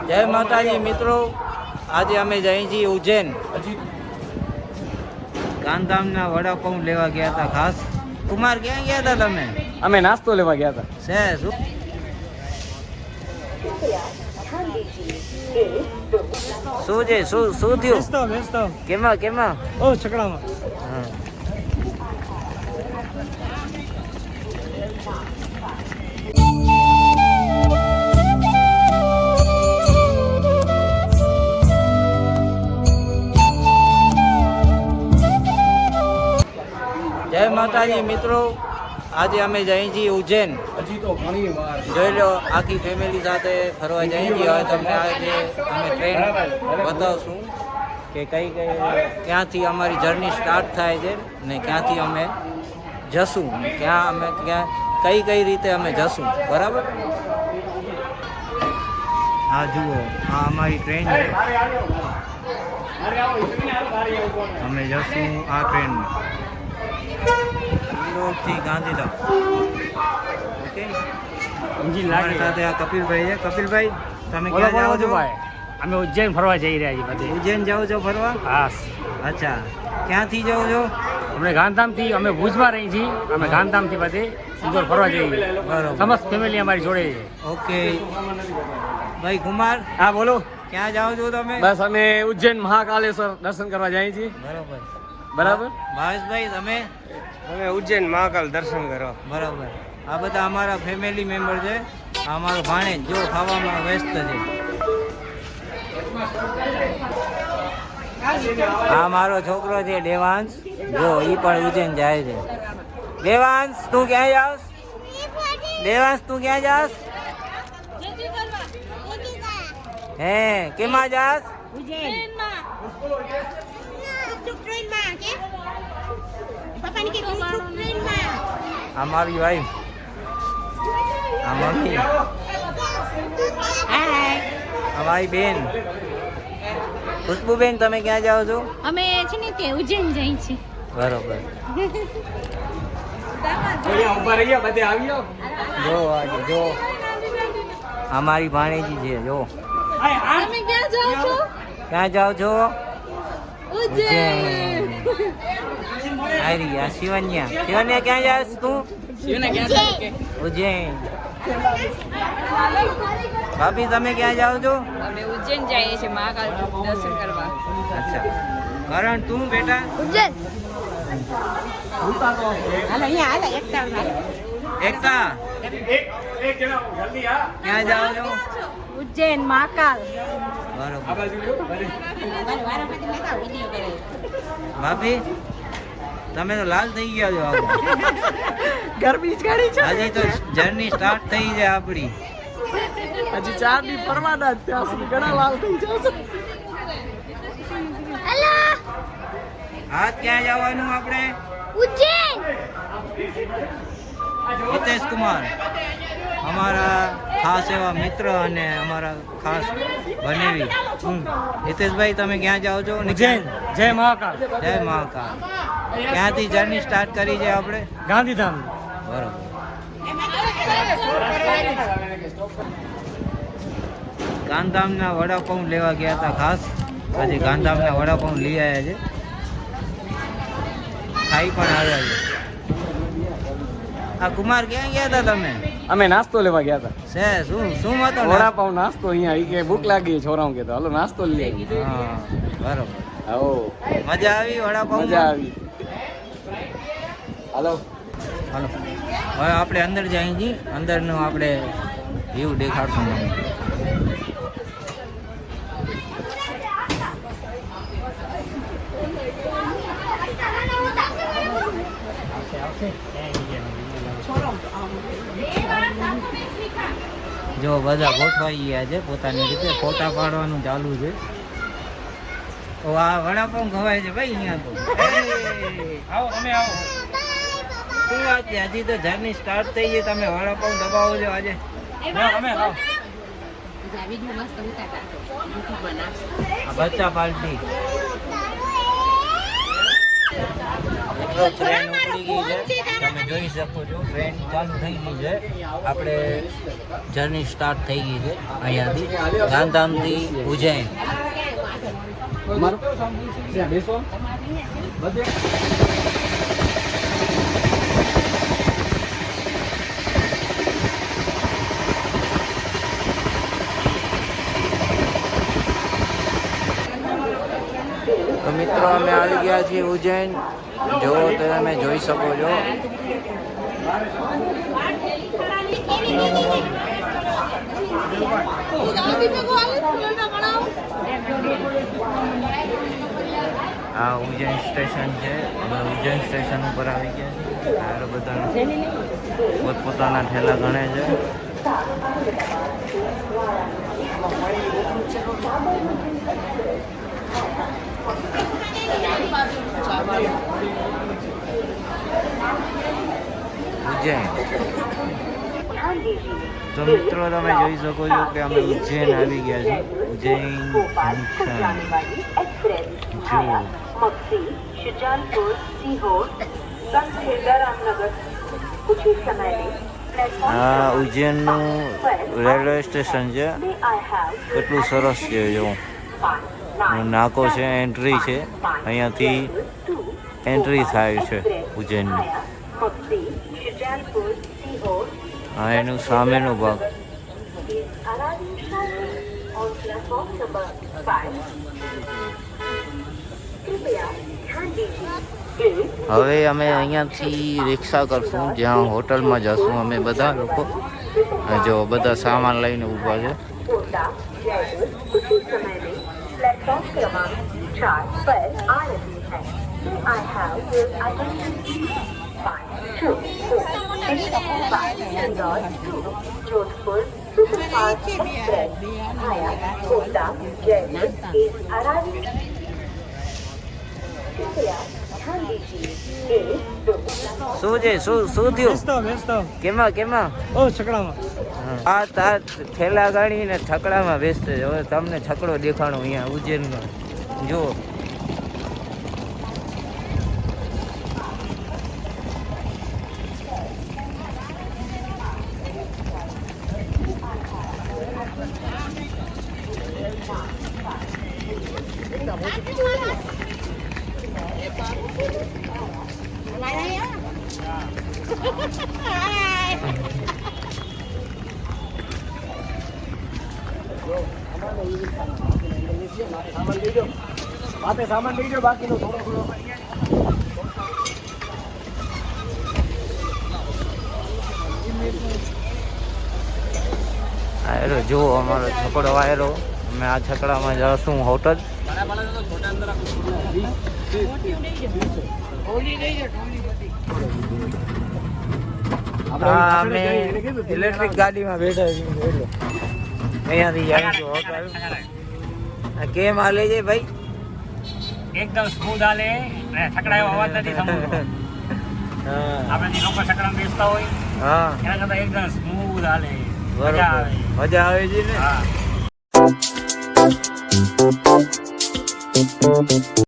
જય માતાજી મિત્રો, આજે અમે જઈએ છીએ ઉજ્જૈન. ગાંધીધામના વડાપાઉં લેવા ગયા હતા ખાસ. કુમાર, ક્યાં ગયા હતા તમે? અમે નાસ્તો લેવા ગયા હતા. છે શું શું છે? શું થયું? કેમાં? ઓ છકડામાં. હા. જય માતાજી મિત્રો, આજે અમે જઈએ છીએ ઉજ્જૈન. જોઈ લો, આખી ફેમિલી સાથે ફરવા જઈએ છીએ. હવે તમને આજે અમે ટ્રેન બતાવશું કે ક્યાંથી અમારી જર્ની સ્ટાર્ટ થાય છે ને ક્યાંથી અમે જશું, ક્યાં કઈ રીતે અમે જશું. બરાબર? હા જુઓ, આ અમારી ટ્રેન છે. અમે જશું આ ટ્રેનમાં ગાંધીધામ. ઓકે, અમારી સાથે આ કપિલભાઈ છે. કપિલભાઈ, તમે ક્યાં જાઓ છો? અમે ઉજ્જૈન ફરવા જઈ રહ્યા છીએ બધે. ઉજ્જૈન જાઓ છો ફરવા? હા. અચ્છા, ક્યાંથી જાઓ છો? અમે ગાંધીધામથી, અમે ભુજમાં રહી છીએ. અમે ગાંધીધામથી બધે ઇન્દોર ફરવા જઈએ. બરોબર. સમસ્ત ફેમિલી અમારી જોડે છે. ઓકે ભાઈ. કુમાર, હા બોલો. ક્યાં જાઓ છો તમે? બસ અમે ઉજ્જૈન મહાકાલેશ્વર દર્શન કરવા જઈએ છીએ. બરાબર. ભાવેશભાઈ, તમે? અમે ઉજ્જૈન મહાકાલ દર્શન કરવા. બરાબર. આ બધા અમારા ફેમિલી મેમ્બર છે. આ અમારો ભાણેજ જો ખાવામાં વ્યસ્ત છે. આ મારો છોકરો છે દેવાંશ, જો ઈ પણ ઉજ્જૈન જાય છે. દેવાંશ, તું ક્યાં જાસ? દેવાંશ, તું ક્યાં જાસ? હે, કેમાં જાસ? આ મારી વાઈફ, આ મમ્મી, આ મારી બેન. ખુશ્બુબેન, તમે ક્યાં જાઓ છો? અમે છે ને તે ઉજ્જૈન જઈએ છીએ. બરોબર. ઉભા રહી ગયા, બધે આવી જાઓ. જો આજે જો અમારી ભાણેજી છે. જો તમે ક્યાં જાઓ છો? ક્યાં જાઓ છો? ઉજ્જૈન. આરી આ શિવન્યા ક્યાં જાસ તું? ઉજ્જૈન. ભાભી, તમે ક્યાં જાઓ છો? અમે ઉજ્જૈન જઈએ છીએ મહાકાલ દર્શન કરવા. અચ્છા. કરણ, તું બેટા? ઉજ્જૈન. હાલો અહીંયા હાલો એકતા. એકતા, ક્યાં જાઓ છો? ઉજ્જૈન મહાકાલ. બરોબર. ભાભી, તમે તો લાલ થઈ ગયા છો. ગરમી જ ગાડી છે. હજી તો જર્ની સ્ટાર્ટ થઈ છે આપણી. હજી 4 દી ફરવાના જ ત્યાં સુધી ઘણા લાલ થઈ જશે. હેલો હાથ ક્યાં જવાનું આપણે? ઉજ્જૈન. હિતેશ કુમાર, અમારા ખાસ એવા મિત્ર અને અમારા ખાસ બનેવી. હિતેશભાઈ, તમે ક્યાં જાઓ છો? ઉજ્જૈન. જય મહાકાલ. જય મહાકાલ. ક્યાંથી જર્ની સ્ટાર્ટ કરી છે આપણે? ગાંધીધામ. બરોબર. ગાંધીધામના વડાપાઉં લેવા ગયા હતા ખાસ. પછી ગાંધીધામના વડાપાઉં લઈ આવ્યા છે. ખાઈ પણ આવ્યા છે. આ કુમાર, ક્યાં ગયા હતા તમે? અમે નાસ્તો લેવા ગયા હતા. છે શું હતો? વડાપાઉં નાસ્તો. અહીંયા ઈ કે ભૂખ લાગી, છોરાઓ કહેતો હાલો નાસ્તો લઈ આવી. હા, બરોબર. આવો. મજા આવી વડાપાઉં? મજા આવી. હાલો. હાલો, હવે આપણે અંદર જઈએ છીએ. અંદરનું આપણે વ્યૂ દેખાડશું તમને. જો બધા ગોઠવાઈ ગયા છે પોતાની રીતે. ફોટા પાડવાનું ચાલુ છે. તો આ વડાપાઉં ખવાય છે ભાઈ અહીંયા તો. આવો, તમે આવો. શું વાત છે? હજી તો જર્ની સ્ટાર્ટ થઈ છે, તમે વડાપાઉં દબાવો છો આજે? અમે આવો. બચ્ચા પાર્ટી. મિત્રો ટ્રેન ઉપડી ગઈ છે, તમે જોઈ શકો છો ટ્રેન ચાલુ થઈ ગઈ છે. આપણે જર્ની સ્ટાર્ટ થઈ ગઈ છે અહીંયાથી ગાંધીધામથી ઉજ્જૈન. તો મિત્રો અમે આવી ગયા છીએ ઉજ્જૈન. જો તો તમે જોઈ શકો છો. આ ઉજ્જૈન સ્ટેશન છે. અમે ઉજ્જૈન સ્ટેશન ઉપર આવી ગયા છીએ. આ બધા પોતપોતાના ઠેલા ગણે છે. ઉજ્જૈન. તો મિત્રો તમે જોઈ શકો છો કે અમે ઉજ્જૈન આવી ગયા છીએ. ઉજ્જૈન હા ઉજ્જૈનનું રેલવે સ્ટેશન છે. કેટલું સરસ છે. જો નાકો છે, એન્ટ્રી છે. અહીંયાથી એન્ટ્રી થાય છે ઉજ્જૈનની. હા એનું સામેનો ભાગ. હવે અમે અહીંયાથી રિક્ષા કરશું, જ્યાં હોટલમાં જશું અમે બધા લોકો. જો બધા સામાન લઈને ઊભા છે. प्लेटफॉर्म क्रमांक 4 पर आ रही है. I have your identity 524 Indore to Jodhpur Superfast Express via Kota Jaipur is arriving. कृपया ध्यान दीजिए. શું છે? શું થયું? કેમાં? આ ઠેલા ગાડીને છકડામાં બેસતે. હવે તમને છકડો દેખાણો અહીંયા ઉજ્જૈનમાં. જુઓ સામાન લઈ જાઓ, બાકીનો થોડો આયરો. જુઓ અમારો છકડો આયરો. અમે આ છકડામાં જશું હોટલ. હા અમે ઇલેક્ટ્રિક ગાડીમાં બેઠા છીએ. અહીંયાથી જઈશું હોટલ. કેમ હાલે છે ભાઈ? એકદમ સ્મૂથ હાલે અને છકડા એવો અવાજ નથી સમજતો. આપણે જે લોકો છકડામાં બેસતા હોય હા એના કરતા એકદમ સ્મૂથ હાલે. મજા આવે છે ને. હા.